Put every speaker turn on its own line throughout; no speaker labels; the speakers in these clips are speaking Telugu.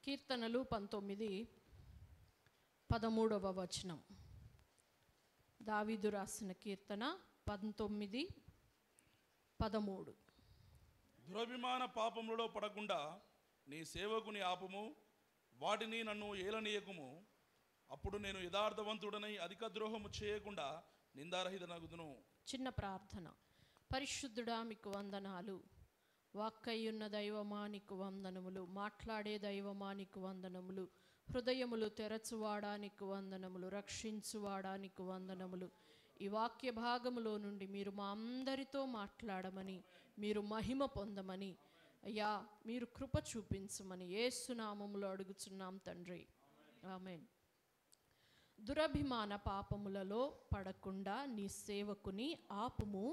కీర్తనలు 19:13 దావీదు రాసిన కీర్తన 19:13.
దురభిమాన పాపములలో పడకుండా నీ సేవకుని ఆపుము, వాటిని నన్ను ఏలనీయకుము. అప్పుడు నేను యథార్థవంతుడనై అధిక ద్రోహము చేయకుండా నిందారహితనగుదును.
చిన్న ప్రార్థన. పరిశుద్ధుడా, మీకు వందనాలు. వాక్కయ్యున్న దైవమా నీకు వందనములు. మాట్లాడే దైవమా నీకు వందనములు. హృదయములు తెరచువాడా నీకు వందనములు. రక్షించువాడా నీకు వందనములు. ఈ వాక్య భాగములో నుండి మీరు మా అందరితో మాట్లాడమని, మీరు మహిమ పొందమని, అయ్యా మీరు కృప చూపించమని యేసు నామములో అడుగుచున్నాం తండ్రి, ఆమేన్. దురభిమాన పాపములలో పడకుండా నీ సేవకుని ఆపుము,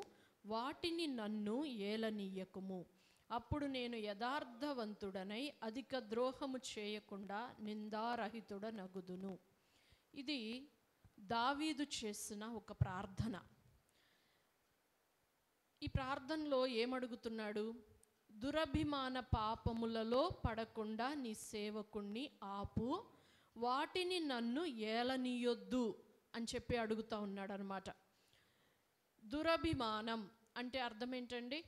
వాటిని నన్ను ఏలనీయకుము. అప్పుడు నేను యథార్థవంతుడనై అధిక ద్రోహము చేయకుండా నిందారహితుడనగుదును. ఇది దావీదు చేసిన ఒక ప్రార్థన. ఈ ప్రార్థనలో ఏమడుగుతున్నాడు? దురభిమాన పాపములలో పడకుండా నీ సేవకుణ్ణి ఆపు, వాటిని నన్ను ఏలనీయొద్దు అని చెప్పి అడుగుతూ ఉన్నాడు అనమాట. దురభిమానం అంటే అర్థం ఏంటండి?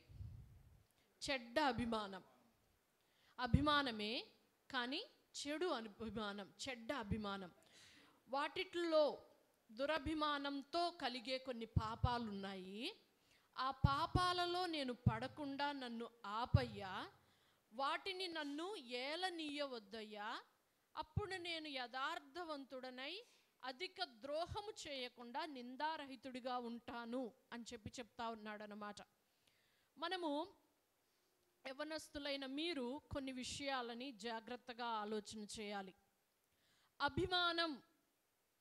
చెడ్డ అభిమానం. అభిమానమే కానీ చెడు అభిమానం, చెడ్డ అభిమానం. వాటిట్లో దురభిమానంతో కలిగే కొన్ని పాపాలు ఉన్నాయి. ఆ పాపాలలో నేను పడకుండా నన్ను ఆపయ్యా, వాటిని నన్ను ఏలనీయవద్దయ్యా. అప్పుడు నేను యథార్థవంతుడనై అధిక ద్రోహము చేయకుండా నిందారహితుడిగా ఉంటాను అని చెప్పి చెప్తా ఉన్నాడు అన్నమాట. మనము యవ్వనస్తులైన మీరు కొన్ని విషయాలని జాగ్రత్తగా ఆలోచన చేయాలి. అభిమానం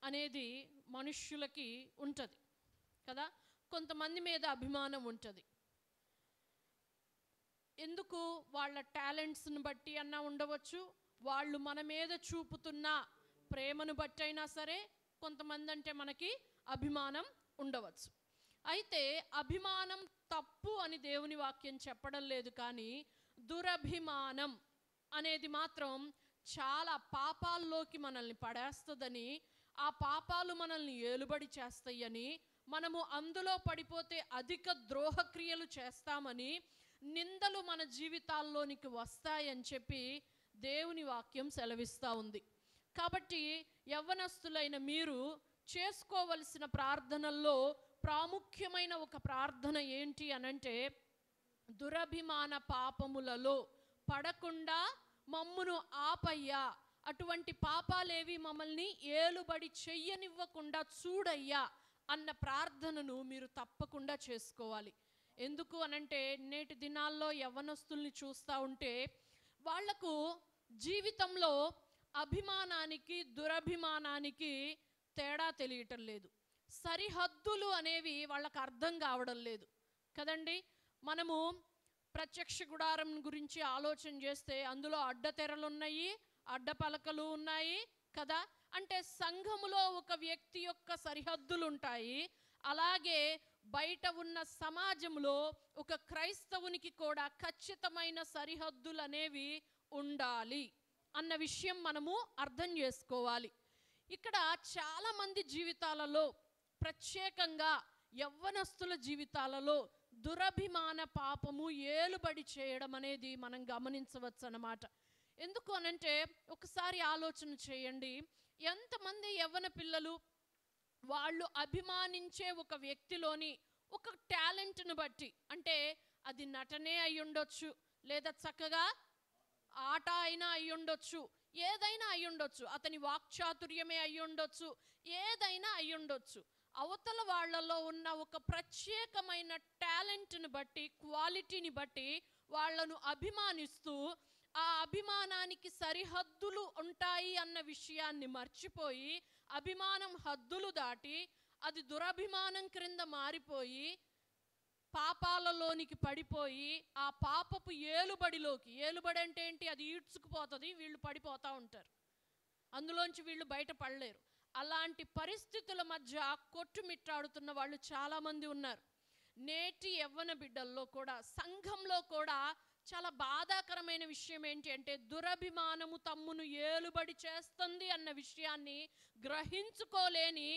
అనేది మనుష్యులకి ఉంటుంది కదా. కొంతమంది మీద అభిమానం ఉంటుంది. ఎందుకు? వాళ్ళ టాలెంట్స్ని బట్టి అన్నా ఉండవచ్చు, వాళ్ళు మన మీద చూపుతున్న ప్రేమను బట్టి అయినా సరే కొంతమంది అంటే మనకి అభిమానం ఉండవచ్చు. అయితే అభిమానం తప్పు అని దేవుని వాక్యం చెప్పడం లేదు, కానీ దురభిమానం అనేది మాత్రం చాలా పాపాల్లోకి మనల్ని పడేస్తుందని, ఆ పాపాలు మనల్ని ఏలుబడి చేస్తాయని, మనము అందులో పడిపోతే అధిక ద్రోహక్రియలు చేస్తామని, నిందలు మన జీవితాల్లోనికి వస్తాయని చెప్పి దేవుని వాక్యం సెలవిస్తూ ఉంది. కాబట్టి యవ్వనస్తులైన మీరు చేసుకోవలసిన ప్రార్థనల్లో ప్రాముఖ్యమైన ఒక ప్రార్థన ఏంటి అనంటే, దురభిమాన పాపములలో పడకుండా మమ్మును ఆపయ్యా, అటువంటి పాపాలేవి మమ్మల్ని ఏలుబడి చెయ్యనివ్వకుండా చూడయ్యా అన్న ప్రార్థనను మీరు తప్పకుండా చేసుకోవాలి. ఎందుకు అనంటే, నేటి దినాల్లో యవ్వనస్తుల్ని చూస్తూ ఉంటే వాళ్లకు జీవితంలో అభిమానానికి దురభిమానానికి తేడా తెలియటం లేదు. సరిహద్దులు అనేవి వాళ్ళకు అర్థం కావడం లేదు కదండి. మనము ప్రత్యక్ష గుడారం గురించి ఆలోచన చేస్తే అందులో అడ్డతెరలు ఉన్నాయి, అడ్డపలకలు ఉన్నాయి కదా. అంటే సంఘములో ఒక వ్యక్తి యొక్క సరిహద్దులు ఉంటాయి, అలాగే బయట ఉన్న సమాజంలో ఒక క్రైస్తవునికి కూడా ఖచ్చితమైన సరిహద్దులు అనేవి ఉండాలి అన్న విషయం మనము అర్థం చేసుకోవాలి. ఇక్కడ చాలామంది జీవితాలలో, ప్రత్యేకంగా యవ్వనస్తుల జీవితాలలో దురభిమాన పాపము ఏలుబడి చేయడం అనేది మనం గమనించవచ్చు అన్నమాట. ఎందుకు అనంటే, ఒకసారి ఆలోచన చేయండి, ఎంతమంది యవ్వన పిల్లలు వాళ్ళు అభిమానించే ఒక వ్యక్తిలోని ఒక టాలెంట్ను బట్టి, అంటే అది నటనే అయి ఉండొచ్చు, లేదా చక్కగా ఆట అయినా అయి ఉండొచ్చు, ఏదైనా అయి ఉండొచ్చు, అతని వాక్చాతుర్యమే అయి ఉండొచ్చు, ఏదైనా అయి ఉండొచ్చు. అవతల వాళ్ళలో ఉన్న ఒక ప్రత్యేకమైన టాలెంట్ని బట్టి, క్వాలిటీని బట్టి వాళ్ళను అభిమానిస్తూ, ఆ అభిమానానికి సరిహద్దులు ఉంటాయి అన్న విషయాన్ని మర్చిపోయి, అభిమానం హద్దులు దాటి అది దురభిమానం క్రింద మారిపోయి పాపాలలోనికి పడిపోయి, ఆ పాపపు ఏలుబడిలోకి, ఏలుబడి అంటే ఏంటి? అది ఈడ్చుకుపోతుంది, వీళ్ళు పడిపోతూ ఉంటారు, అందులోంచి వీళ్ళు బయటపడలేరు. అలాంటి పరిస్థితుల మధ్య కొట్టుమిట్టాడుతున్న వాళ్ళు చాలామంది ఉన్నారు. నేటి యవ్వన బిడ్డల్లో కూడా, సంఘంలో కూడా చాలా బాధాకరమైన విషయం ఏంటి అంటే, దురభిమానము తమ్మును ఏలుబడి చేస్తుంది అన్న విషయాన్ని గ్రహించుకోలేని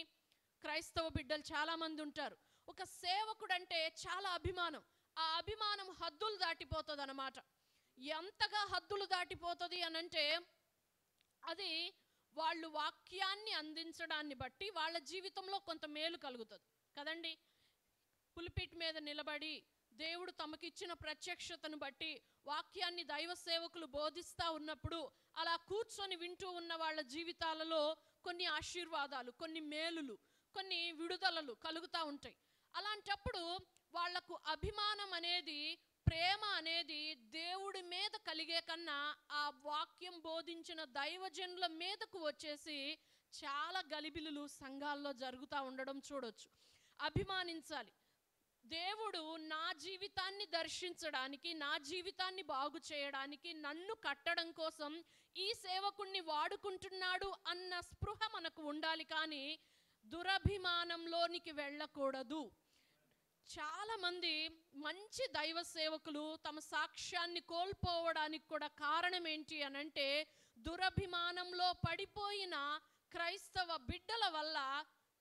క్రైస్తవ బిడ్డలు చాలామంది ఉంటారు. ఒక సేవకుడు అంటే చాలా అభిమానం. ఆ అభిమానం హద్దులు దాటిపోతుంది అన్నమాట. ఎంతగా హద్దులు దాటిపోతుంది అనంటే, అది వాళ్ళు వాక్యాన్ని అందించడాన్ని బట్టి వాళ్ళ జీవితంలో కొంత మేలు కలుగుతుంది కదండి. పులిపిట్ మీద నిలబడి దేవుడు తమకిచ్చిన ప్రత్యక్షతను బట్టి వాక్యాన్ని దైవ సేవకులు బోధిస్తూ ఉన్నప్పుడు అలా కూర్చొని వింటూ ఉన్న వాళ్ళ జీవితాలలో కొన్ని ఆశీర్వాదాలు, కొన్ని మేలులు, కొన్ని విడుదలలు కలుగుతూ ఉంటాయి. అలాంటప్పుడు వాళ్లకు అభిమానం అనేది, ప్రేమ అనేది దేవుడి మీద కలిగే కన్నా ఆ వాక్యం బోధించిన దైవజనుల మీదకు వచ్చేసి చాలా గలిబిలులు సంఘాల్లో జరుగుతూ ఉండడం చూడొచ్చు. అభిమానించాలి. దేవుడు నా జీవితాన్ని దర్శించడానికి, నా జీవితాన్ని బాగు చేయడానికి, నన్ను కట్టడం కోసం ఈ సేవకుణ్ణి వాడుకుంటున్నాడు అన్న స్పృహ మనకు ఉండాలి. కానీ దురభిమానంలోనికి వెళ్ళకూడదు. చాలామంది మంచి దైవ సేవకులు తమ సాక్ష్యాన్ని కోల్పోవడానికి కూడా కారణం ఏంటి అనంటే, దురభిమానంలో పడిపోయిన క్రైస్తవ బిడ్డల వల్ల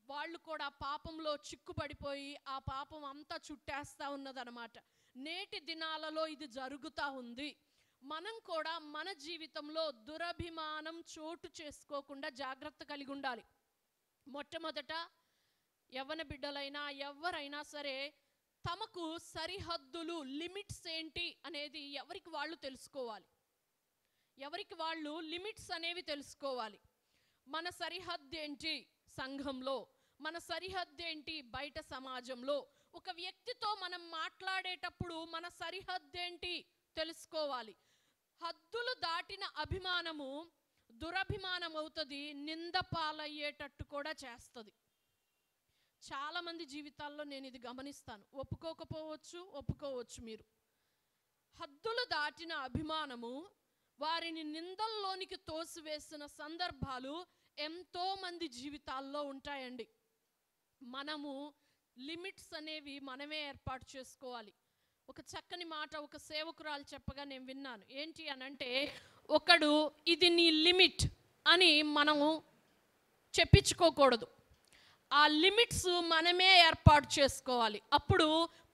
వాళ్ళు కూడా పాపంలో చిక్కుపడిపోయి ఆ పాపం అంతా చుట్టేస్తూ ఉన్నదన్నమాట. నేటి దినాలలో ఇది జరుగుతూ ఉంది. మనం కూడా మన జీవితంలో దురభిమానం చోటు చేసుకోకుండా జాగ్రత్త కలిగి ఉండాలి. మొట్టమొదట యవ్వన బిడ్డలైనా ఎవరైనా సరే తమకు సరిహద్దులు, లిమిట్స్ ఏంటి అనేది ఎవరికి వాళ్ళు తెలుసుకోవాలి. ఎవరికి వాళ్ళు లిమిట్స్ అనేవి తెలుసుకోవాలి. మన సరిహద్దు ఏంటి సంఘంలో, మన సరిహద్దు ఏంటి బయట సమాజంలో. ఒక వ్యక్తితో మనం మాట్లాడేటప్పుడు మన సరిహద్దు ఏంటి తెలుసుకోవాలి. హద్దులు దాటిన అభిమానము దురభిమానం అవుతుంది, నింద పాలయ్యేటట్టు కూడా చేస్తుంది. చాలామంది జీవితాల్లో నేను ఇది గమనిస్తాను. ఒప్పుకోవచ్చు మీరు. హద్దులు దాటిన అభిమానము వారిని నిందల్లోనికి తోసివేసిన సందర్భాలు ఎంతో మంది జీవితాల్లో ఉంటాయండి. మనము లిమిట్స్ అనేవి మనమే ఏర్పాటు చేసుకోవాలి. ఒక చక్కని మాట ఒక సేవకురాలు చెప్పగా నేను విన్నాను. ఏంటి అనంటే, ఒకడు ఇది నీ లిమిట్ అని మనము చెప్పించుకోకూడదు. ఆ లిమిట్స్ మనమే ఏర్పాటు చేసుకోవాలి. అప్పుడు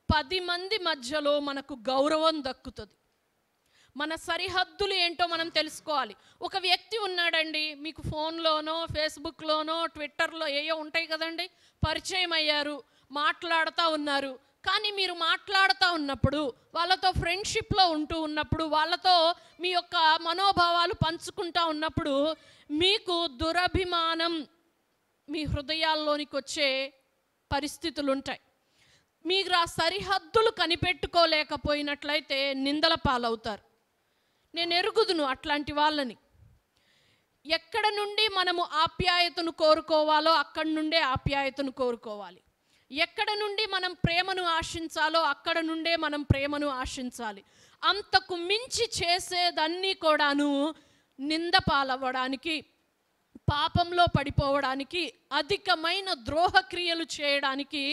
10 మంది మధ్యలో మనకు గౌరవం దక్కుతుంది. మన సరిహద్దులు ఏంటో మనం తెలుసుకోవాలి. ఒక వ్యక్తి ఉన్నాడండి, మీకు ఫోన్లోనో, ఫేస్బుక్లోనో, ట్విట్టర్లో ఏయో ఉంటాయి కదండి, పరిచయం అయ్యారు, మాట్లాడుతూ ఉన్నారు. కానీ మీరు మాట్లాడుతూ ఉన్నప్పుడు, వాళ్ళతో ఫ్రెండ్షిప్లో ఉంటూ ఉన్నప్పుడు, వాళ్ళతో మీ యొక్క మనోభావాలు పంచుకుంటూ ఉన్నప్పుడు మీకు దురభిమానం మీ హృదయాల్లోనికి వచ్చే పరిస్థితులు ఉంటాయి. మీరు ఆ సరిహద్దులు కనిపెట్టుకోలేకపోయినట్లయితే నిందల పాలవుతారు. నేను ఎరుగుదును అట్లాంటి వాళ్ళని. ఎక్కడ నుండి మనము ఆప్యాయతను కోరుకోవాలో అక్కడి నుండే ఆప్యాయతను కోరుకోవాలి. ఎక్కడ నుండి మనం ప్రేమను ఆశించాలో అక్కడ నుండే మనం ప్రేమను ఆశించాలి. అంతకు మించి చేసేదన్నీ కూడాను నింద పాలవ్వడానికి, పాపంలో పడిపోవడానికి, అధికమైన ద్రోహక్రియలు చేయడానికి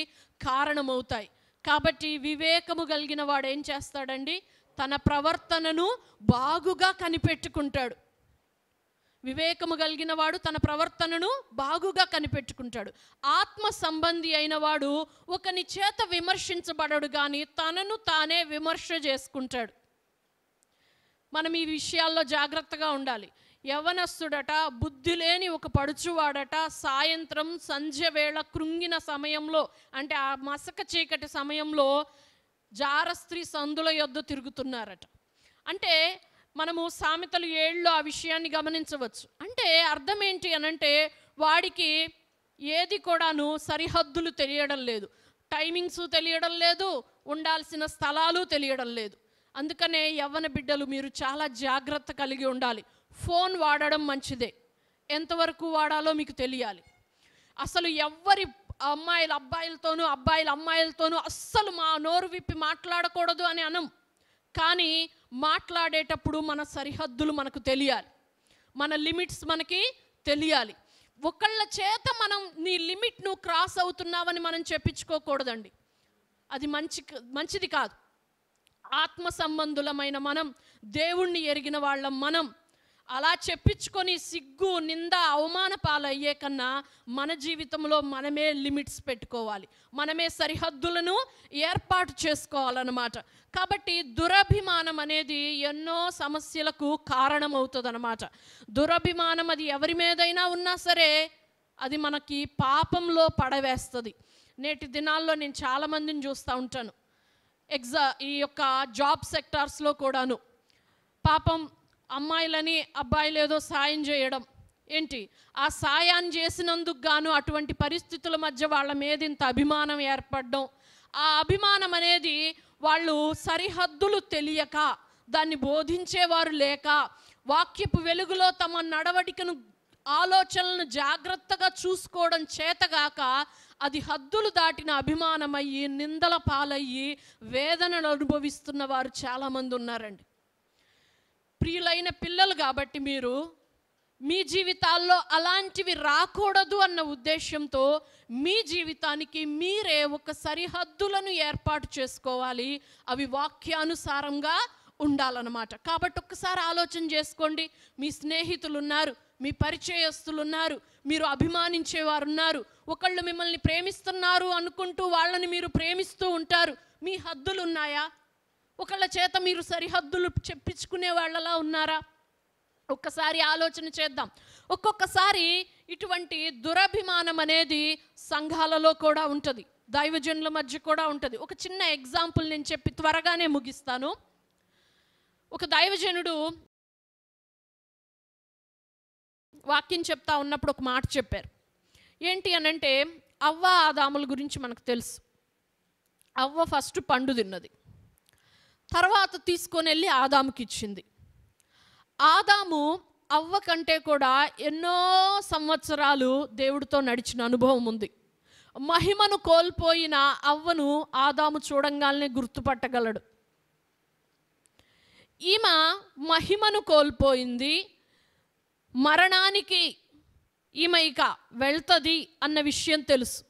కారణమవుతాయి. కాబట్టి వివేకము కలిగిన వాడు ఏం చేస్తాడండి? తన ప్రవర్తనను బాగుగా కనిపెట్టుకుంటాడు. వివేకము కలిగిన వాడు తన ప్రవర్తనను బాగుగా కనిపెట్టుకుంటాడు. ఆత్మ సంబంధి అయిన వాడు ఒకని చేత విమర్శించబడడు కానీ తనను తానే విమర్శ చేసుకుంటాడు. మనం ఈ విషయాల్లో జాగ్రత్తగా ఉండాలి. యవనస్తుడట, బుద్ధి లేని ఒక పడుచువాడట, సాయంత్రం సంధ్య వేళ కృంగిన సమయంలో, అంటే ఆ మసక చీకటి సమయంలో జారస్త్రీ సందుల యొద్ద తిరుగుతున్నారట. అంటే మనము సామెతలు 7లో ఆ విషయాన్ని గమనించవచ్చు. అంటే అర్థం ఏంటి అనంటే, వాడికి ఏది కూడాను సరిహద్దులు తెలియడం లేదు, టైమింగ్స్ తెలియడం లేదు, ఉండాల్సిన స్థలాలు తెలియడం లేదు. అందుకనే యవ్వన బిడ్డలు మీరు చాలా జాగ్రత్త కలిగి ఉండాలి. ఫోన్ వాడడం మంచిదే, ఎంతవరకు వాడాలో మీకు తెలియాలి. అసలు ఎవ్వరి అబ్బాయిలతోనూ అబ్బాయిల అమ్మాయిలతోనూ అస్సలు మా నోరు విప్పి మాట్లాడకూడదు అని అనం. కానీ మాట్లాడేటప్పుడు మన సరిహద్దులు మనకు తెలియాలి, మన లిమిట్స్ మనకి తెలియాలి. ఒకళ్ళ చేత మనం నీ లిమిట్ నువ్వు క్రాస్ అవుతున్నావని మనం చెప్పించుకోకూడదండి. అది మంచిది కాదు. ఆత్మ సంబంధులమైన మనం, దేవుణ్ణి ఎరిగిన వాళ్ళం మనం అలా చెప్పించుకొని సిగ్గు, నింద, అవమాన పాలయ్యే కన్నా మన జీవితంలో మనమే లిమిట్స్ పెట్టుకోవాలి, మనమే సరిహద్దులను ఏర్పాటు చేసుకోవాలన్నమాట. కాబట్టి దురభిమానం అనేది ఎన్నో సమస్యలకు కారణమవుతుంది అన్నమాట. దురభిమానం అది ఎవరి మీదైనా ఉన్నా సరే అది మనకి పాపంలో పడవేస్తుంది. నేటి దినాల్లో నేను చాలామందిని చూస్తూ ఉంటాను, ఈ యొక్క జాబ్ సెక్టార్స్లో కూడాను పాపం అమ్మాయిలని అబ్బాయిలు ఏదో సాయం చేయడం ఏంటి, ఆ సాయాన్ని చేసినందుకు గాను అటువంటి పరిస్థితుల మధ్య వాళ్ళ మీద ఇంత అభిమానం ఏర్పడడం, ఆ అభిమానం అనేది వాళ్ళు సరిహద్దులు తెలియక, దాన్ని బోధించేవారు లేక, వాక్యపు వెలుగులో తమ నడవడికను, ఆలోచనలను జాగ్రత్తగా చూసుకోవడం చేతగాక అది హద్దులు దాటిన అభిమానమయ్యి నిందల పాలయ్యి వేదనను అనుభవిస్తున్న వారు చాలామంది ఉన్నారండి. ప్రియులైన పిల్లలు కాబట్టి మీరు మీ జీవితాల్లో అలాంటివి రాకూడదు అన్న ఉద్దేశంతో మీ జీవితానికి మీరే ఒక సరిహద్దులను ఏర్పాటు చేసుకోవాలి. అవి వాక్యానుసారంగా ఉండాలన్నమాట. కాబట్టి ఒక్కసారి ఆలోచన చేసుకోండి. మీ స్నేహితులు ఉన్నారు, మీ పరిచయస్తులు ఉన్నారు, మీరు అభిమానించేవారు ఉన్నారు, ఒకళ్ళు మిమ్మల్ని ప్రేమిస్తున్నారు అనుకుంటూ వాళ్ళని మీరు ప్రేమిస్తూ ఉంటారు. మీ హద్దులు ఉన్నాయా? ఒకళ్ళ చేత మీరు సరిహద్దులు చెప్పించుకునే వాళ్ళలా ఉన్నారా? ఒక్కసారి ఆలోచన చేద్దాం. ఒక్కొక్కసారి ఇటువంటి దురభిమానం అనేది సంఘాలలో కూడా ఉంటుంది, దైవజనుల మధ్య కూడా ఉంటుంది. ఒక చిన్న ఎగ్జాంపుల్ నేను చెప్పి త్వరగానే ముగిస్తాను. ఒక దైవజనుడు వాక్యం చెప్తా ఉన్నప్పుడు ఒక మాట చెప్పారు. ఏంటి అనంటే, అవ్వ ఆదాముల గురించి మనకు తెలుసు. అవ్వ ఫస్ట్ పండు తిన్నది, తర్వాత తీసుకొని వెళ్ళి ఆదాముకి ఇచ్చింది. ఆదాము అవ్వ కంటే కూడా ఎన్నో సంవత్సరాలు దేవుడితో నడిచిన అనుభవం ఉంది. మహిమను కోల్పోయిన అవ్వను ఆదాము చూడంగానే గుర్తుపట్టగలడు. ఈమె మహిమను కోల్పోయింది, మరణానికి ఈమె ఇక వెళ్తుంది అన్న విషయం తెలుసు.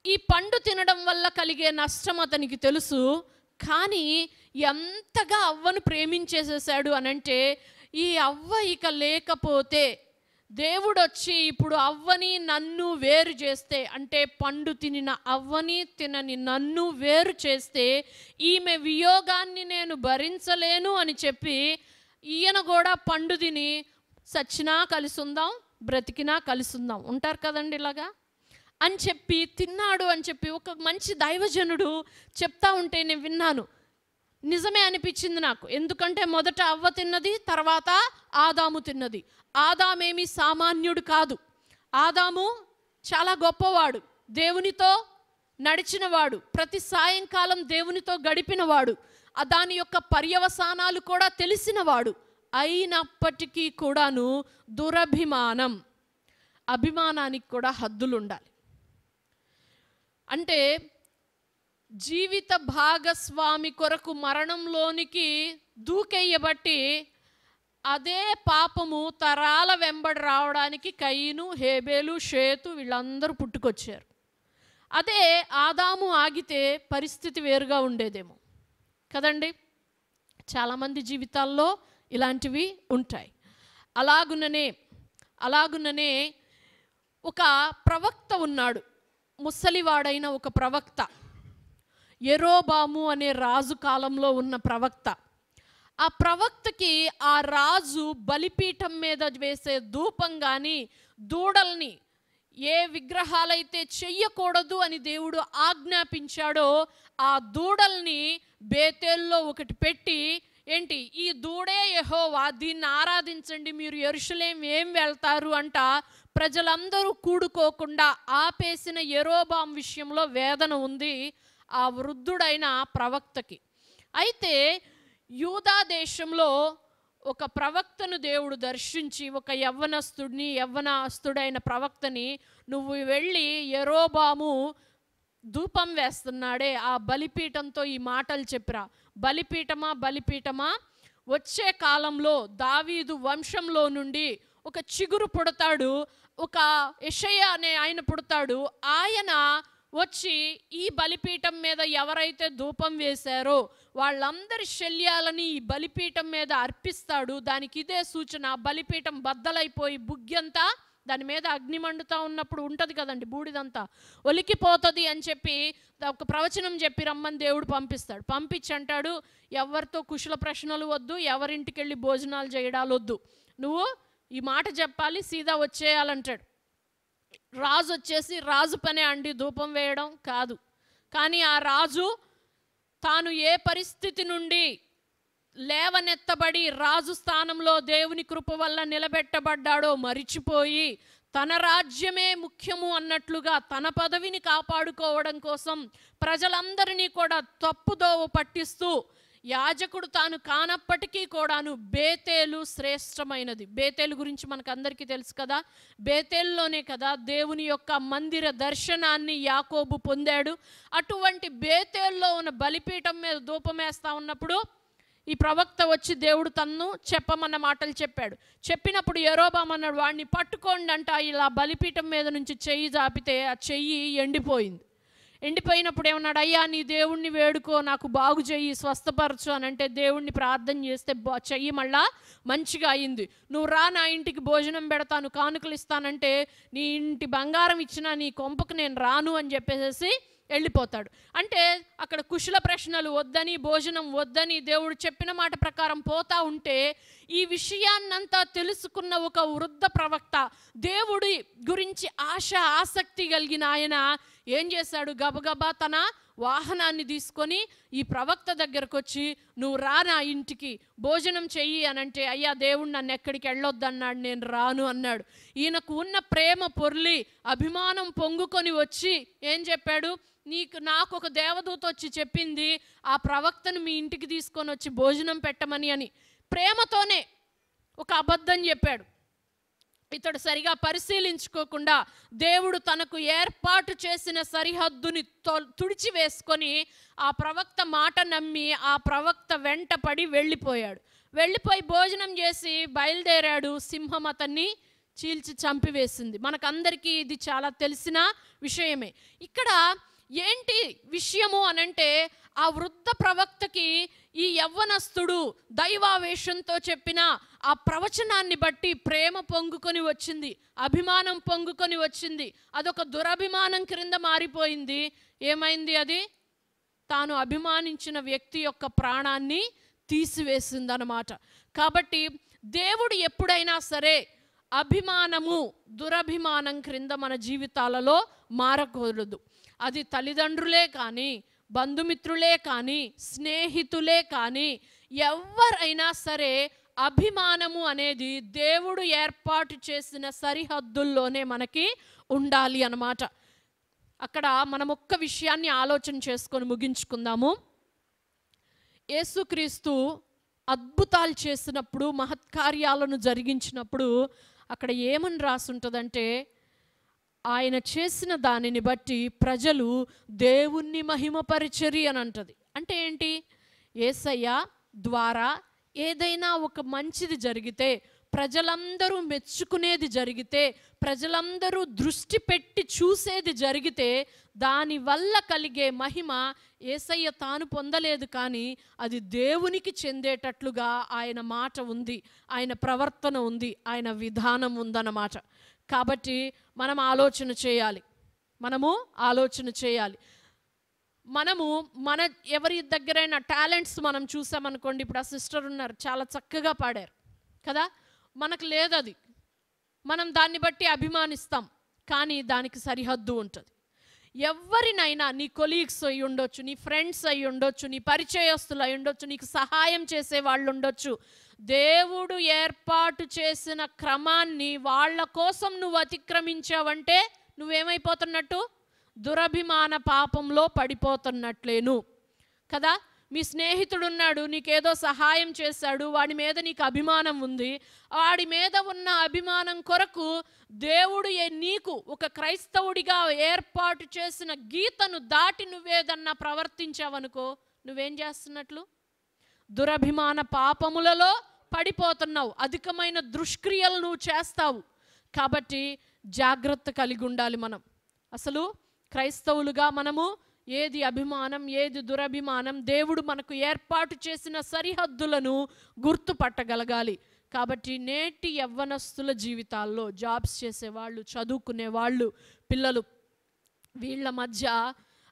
ఈ పండు తినడం వల్ల కలిగే నష్టం అతనికి తెలుసు. కానీ ఎంతగా అవ్వను ప్రేమించేసేసాడు అనంటే, ఈ అవ్వ ఇక లేకపోతే దేవుడు వచ్చి ఇప్పుడు అవ్వని నన్ను వేరు చేస్తే, అంటే పండు తినిన అవ్వని తినని నన్ను వేరు చేస్తే ఈమె వియోగాన్ని నేను భరించలేను అని చెప్పి ఈయన కూడా పండు తిని సచ్చినా కలిసి ఉందాం, బ్రతికినా కలిసి ఉందాం ఉంటారు కదండి ఇలాగా అని చెప్పి తిన్నాడు అని చెప్పి ఒక మంచి దైవజనుడు చెప్తా ఉంటే నేను విన్నాను. నిజమే అనిపించింది నాకు. ఎందుకంటే మొదట అవ్వ తిన్నది, తర్వాత ఆదాము తిన్నది. ఆదామేమి సామాన్యుడు కాదు. ఆదాము చాలా గొప్పవాడు, దేవునితో నడిచినవాడు, ప్రతి సాయంకాలం దేవునితో గడిపినవాడు, దాని యొక్క పర్యవసానాలు కూడా తెలిసినవాడు. అయినప్పటికీ కూడాను దురభిమానం, అభిమానానికి కూడా హద్దులు ఉండాలి. అంటే జీవిత భాగస్వామి కొరకు మరణంలోనికి దూకెయ్యబట్టి అదే పాపము తరాల వెంబడి రావడానికి కయీను, హేబేలు, షేతు వీళ్ళందరూ పుట్టుకొచ్చారు. అదే ఆదాము ఆగితే పరిస్థితి వేరుగా ఉండేదేమో కదండి. చాలామంది జీవితాల్లో ఇలాంటివి ఉంటాయి. అలాగుననే ఒక ప్రవక్త ఉన్నాడు, ముసలివాడైన ఒక ప్రవక్త, యెరోబాము అనే రాజు కాలంలో ఉన్న ప్రవక్త. ఆ ప్రవక్తకి ఆ రాజు బలిపీఠం మీద వేసే ధూపం కానీ, దూడల్ని ఏ విగ్రహాలైతే చెయ్యకూడదు అని దేవుడు ఆజ్ఞాపించాడో ఆ దూడల్ని బేతేల్లో ఒకటి పెట్టి, ఏంటి ఈ దూడే యెహోవా, దీన్ని ఆరాధించండి, మీరు యెరూషలేం ఏం వెళ్తారు అంట ప్రజలందరూ కూడుకోకుండా ఆపేసిన యెరోబాము విషయంలో వేదన ఉంది ఆ వృద్ధుడైన ప్రవక్తకి. అయితే యూదా దేశంలో ఒక ప్రవక్తను దేవుడు దర్శించి, ఒక యవ్వనస్తుడైన ప్రవక్తని, నువ్వు వెళ్ళి యెరోబాము ధూపం వేస్తున్నాడే ఆ బలిపీఠంతో ఈ మాటలు చెప్పిరా. బలిపీఠమా, వచ్చే కాలంలో దావీదు వంశంలో నుండి ఒక చిగురు పుడతాడు, ఒక యెషయా అనే ఆయన పుడతాడు. ఆయన వచ్చి ఈ బలిపీఠం మీద ఎవరైతే ధూపం వేశారో వాళ్ళందరి శల్యాలని ఈ బలిపీఠం మీద అర్పిస్తాడు. దానికి ఇదే సూచన. బలిపీఠం బద్దలైపోయి బుగ్గంతా దాని మీద అగ్ని మండుతూ ఉన్నప్పుడు ఉంటుంది కదండి, బూడిదంతా ఒలికిపోతుంది అని చెప్పి ఒక ప్రవచనం చెప్పి రమ్మని దేవుడు పంపిస్తాడు. పంపించి అంటాడు, ఎవరితో కుశల ప్రశ్నలు వద్దు, ఎవరింటికి వెళ్ళి భోజనాలు చేయడాలు వద్దు, నువ్వు ఈ మాట చెప్పాలి, సీదా వచ్చేయాలంటాడు. రాజు వచ్చేసి రాజు పనే అండి ధూపం వేయడం కాదు. కానీ ఆ రాజు తాను ఏ పరిస్థితి నుండి లేవనెత్తబడి రాజు స్థానంలో దేవుని కృప వల్ల నిలబెట్టబడ్డాడో మరిచిపోయి తన రాజ్యమే ముఖ్యము అన్నట్లుగా తన పదవిని కాపాడుకోవడం కోసం ప్రజలందరినీ కూడా తప్పుదోవ పట్టిస్తూ, యాజకుడు తాను కానప్పటికీ కూడాను బేతేలు శ్రేష్టమైనది. బేతేలు గురించి మనకు అందరికీ తెలుసు కదా. బేతేలులోనే కదా దేవుని యొక్క మందిర దర్శనాన్ని యాకోబు పొందాడు. అటువంటి బేతేల్లో ఉన్న బలిపీఠం మీద ధూపం వేస్తూ ఉన్నప్పుడు ఈ ప్రవక్త వచ్చి దేవుడు తన్ను చెప్పమన్న మాటలు చెప్పాడు. చెప్పినప్పుడు యెరోబాము అన్నాడు, వాడిని పట్టుకోండి అంట. ఇలా బలిపీఠం మీద నుంచి చెయ్యి జాపితే ఆ చెయ్యి ఎండిపోయింది. ఎండిపోయినప్పుడు ఏమన్నాడు, అయ్యా నీ దేవుణ్ణి వేడుకో, నాకు బాగు చెయ్యి, స్వస్థపరచు అని అంటే దేవుణ్ణి ప్రార్థన చేస్తే చెయ్యి మళ్ళా మంచిగా అయింది. నువ్వు రా, నా ఇంటికి భోజనం పెడతాను, కానుకలు ఇస్తానంటే నీ ఇంటి బంగారం ఇచ్చినా నీ కొంపకు నేను రాను అని చెప్పేసి వెళ్ళిపోతాడు. అంటే అక్కడ కుశల ప్రశ్నలు వద్దని, భోజనం వద్దని దేవుడు చెప్పిన మాట ప్రకారం పోతా ఉంటే ఈ విషయాన్నంతా తెలుసుకున్న ఒక వృద్ధ ప్రవక్త, దేవుడి గురించి ఆసక్తి కలిగిన ఆయన ఏం చేశాడు, గబగబా తన వాహనాన్ని తీసుకొని ఈ ప్రవక్త దగ్గరకు వచ్చి, నువ్వు రా నా ఇంటికి భోజనం చెయ్యి అని అంటే, అయ్యా దేవుడు నన్ను ఎక్కడికి వెళ్ళొద్దన్నాడు, నేను రాను అన్నాడు. ఈయనకు ఉన్న ప్రేమ పొర్లి అభిమానం పొంగుకొని వచ్చి ఏం చెప్పాడు, నాకు ఒక దేవదూత వచ్చి చెప్పింది ఆ ప్రవక్తను మీ ఇంటికి తీసుకొని వచ్చి భోజనం పెట్టమని అని. ప్రేమతోనే ఒక అబద్ధం చెప్పాడు. ఇతడు సరిగా పరిశీలించుకోకుండా దేవుడు తనకు ఏర్పాటు చేసిన సరిహద్దుని తుడిచి వేసుకొని ఆ ప్రవక్త మాట నమ్మి ఆ ప్రవక్త వెంట పడి వెళ్ళిపోయి భోజనం చేసి బయలుదేరాడు. సింహం అతన్ని చీల్చి చంపివేసింది. మనకందరికీ ఇది చాలా తెలిసిన విషయమే. ఇక్కడ ఏంటి విషయము అనంటే, ఆ వృద్ధ ప్రవక్తకి ఈ యవ్వనస్తుడు దైవావేశంతో చెప్పిన ఆ ప్రవచనాన్ని బట్టి ప్రేమ పొంగుకొని వచ్చింది, అభిమానం పొంగుకొని వచ్చింది. అదొక దురభిమానం క్రింద మారిపోయింది. ఏమైంది అది? తాను అభిమానించిన వ్యక్తి యొక్క ప్రాణాన్ని తీసివేసిందన్నమాట. కాబట్టి దేవుడు ఎప్పుడైనా సరే అభిమానము దురభిమానం క్రింద మన జీవితాలలో మారకూడదు. అది తల్లిదండ్రులే కానీ, బంధుమిత్రులే కానీ, స్నేహితులే కానీ, ఎవరైనా సరే అభిమానము అనేది దేవుడు ఏర్పాటు చేసిన సరిహద్దుల్లోనే మనకి ఉండాలి అన్నమాట. అక్కడ మనం ఒక్క విషయాన్ని ఆలోచన చేసుకొని ముగించుకుందాము. యేసుక్రీస్తు అద్భుతాలు చేసినప్పుడు, మహత్కార్యాలను జరిగించినప్పుడు అక్కడ ఏమని రాసుంటుందంటే, ఆయన చేసిన దానిని బట్టి ప్రజలు దేవుణ్ణి మహిమపరిచరి అని అంటది. అంటే ఏంటి? యేసయ్య ద్వారా ఏదైనా ఒక మంచిది జరిగితే, ప్రజలందరూ మెచ్చుకునేది జరిగితే, ప్రజలందరూ దృష్టి పెట్టి చూసేది జరిగితే, దానివల్ల కలిగే మహిమ యేసయ్య తాను పొందలేదు, కానీ అది దేవునికి చెందేటట్లుగా ఆయన మాట ఉంది, ఆయన ప్రవర్తన ఉంది, ఆయన విధానం ఉందన్నమాట. కాబట్టి మనం ఆలోచన చేయాలి. మనము మన ఎవరి దగ్గరైనా టాలెంట్స్ మనం చూసామనుకోండి. ఇప్పుడు ఆ సిస్టర్ ఉన్నారు, చాలా చక్కగా పాడారు కదా, మనకు లేదు అది, మనం దాన్ని బట్టి అభిమానిస్తాం, కానీ దానికి సరిహద్దు ఉంటుంది. ఎవరినైనా, నీ కొలీగ్స్ అయి ఉండొచ్చు, నీ ఫ్రెండ్స్ అయి ఉండొచ్చు, నీ పరిచయస్తులు అయి ఉండొచ్చు, నీకు సహాయం చేసే వాళ్ళు ఉండొచ్చు. దేవుడు ఏర్పాటు చేసిన క్రమాన్ని వాళ్ళ కోసం నువ్వు అతిక్రమించావంటే నువ్వేమైపోతున్నట్టు? దురభిమాన పాపంలో పడిపోతున్నట్లేను కదా. మీ స్నేహితుడు ఉన్నాడు, నీకేదో సహాయం చేశాడు, వాడి మీద నీకు అభిమానం ఉంది. వాడి మీద ఉన్న అభిమానం కొరకు దేవుడు నీకు ఒక క్రైస్తవుడిగా ఏర్పాటు చేసిన గీతను దాటి నువ్వేదన్నా ప్రవర్తించావనుకో, నువ్వేం చేస్తున్నట్లు? దురభిమాన పాపములలో పడిపోతున్నావు, అధికమైన దుష్క్రియలు నువ్వు చేస్తావు. కాబట్టి జాగ్రత్త కలిగి ఉండాలి మనం. అసలు క్రైస్తవులుగా మనము ఏది అభిమానం, ఏది దురభిమానం, దేవుడు మనకు ఏర్పాటు చేసిన సరిహద్దులను గుర్తుపట్టగలగాలి. కాబట్టి నేటి యవ్వనస్తుల జీవితాల్లో జాబ్స్ చేసేవాళ్ళు, చదువుకునే వాళ్ళు, పిల్లలు, వీళ్ళ మధ్య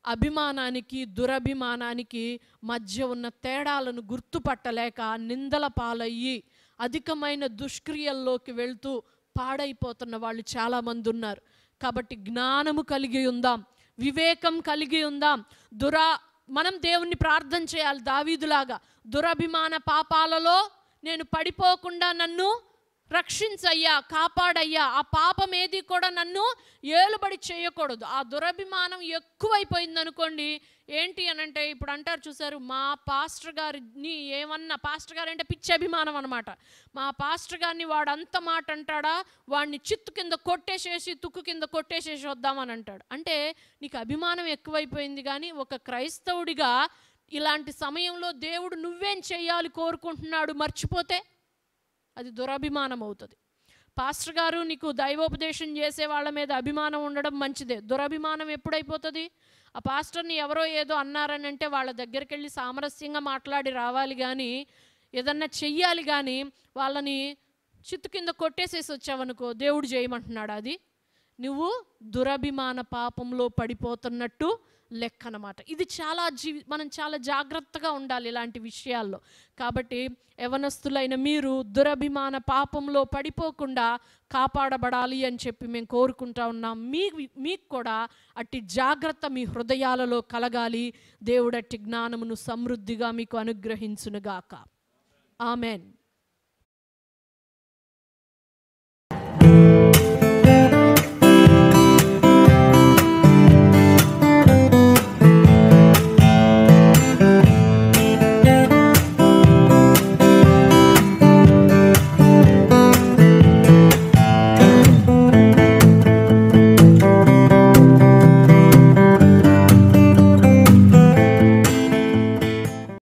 అభిమానానికి దురభిమానానికి మధ్య ఉన్న తేడాలను గుర్తుపట్టలేక నిందల పాలయ్యి అధికమైన దుష్క్రియల్లోకి వెళ్తూ పాడైపోతున్న వాళ్ళు చాలామంది ఉన్నారు. కాబట్టి జ్ఞానము కలిగి ఉందాం, వివేకం కలిగి ఉందాం. మనం దేవుణ్ణి ప్రార్థన చేయాలి దావీదులాగా, దురభిమాన పాపాలలో నేను పడిపోకుండా నన్ను రక్షించయ్యా, కాపాడయ్యా. ఆ పాపం ఏది కూడా నన్ను ఏలుబడి చేయకూడదు. ఆ దురభిమానం ఎక్కువైపోయింది అనుకోండి, ఏంటి అనంటే ఇప్పుడు అంటారు చూసారు, మా పాస్టర్ గారిని ఏమన్నా, పాస్టర్ గారు అంటే పిచ్చి అభిమానం అనమాట. మా పాస్టర్ గారిని వాడు అంత మాట అంటాడా, వాడిని చిత్తు కింద కొట్టేసేసి తుక్కు కింద కొట్టేసేసి వద్దామని అంటాడు. అంటే నీకు అభిమానం ఎక్కువైపోయింది. కానీ ఒక క్రైస్తవుడిగా ఇలాంటి సమయంలో దేవుడు నువ్వేం చెయ్యాలి కోరుకుంటున్నాడు మర్చిపోతే అది దురభిమానం అవుతుంది. పాస్టర్ గారు నీకు దైవోపదేశం చేసే వాళ్ళ మీద అభిమానం ఉండడం మంచిదే. దురభిమానం ఎప్పుడైపోతుంది? ఆ పాస్టర్ని ఎవరో ఏదో అన్నారని అంటే వాళ్ళ దగ్గరికి వెళ్ళి సామరస్యంగా మాట్లాడి రావాలి, కానీ ఏదన్నా చెయ్యాలి. కానీ వాళ్ళని చిత్తు కింద కొట్టేసేసి వచ్చావనుకో, దేవుడు చేయమంటున్నాడు. అది నువ్వు దురభిమాన పాపంలో పడిపోతున్నట్టు లెక్క అన్నమాట. ఇది మనం చాలా జాగ్రత్తగా ఉండాలి ఇలాంటి విషయాల్లో. కాబట్టి యవనస్తులైన మీరు దురభిమాన పాపంలో పడిపోకుండా కాపాడబడాలి అని చెప్పి మేము కోరుకుంటా ఉన్నాం. మీకు కూడా అట్టి జాగ్రత్త మీ హృదయాలలో కలగాలి. దేవుడు అట్టి జ్ఞానమును సమృద్ధిగా మీకు అనుగ్రహించునుగాక. ఆమెన్.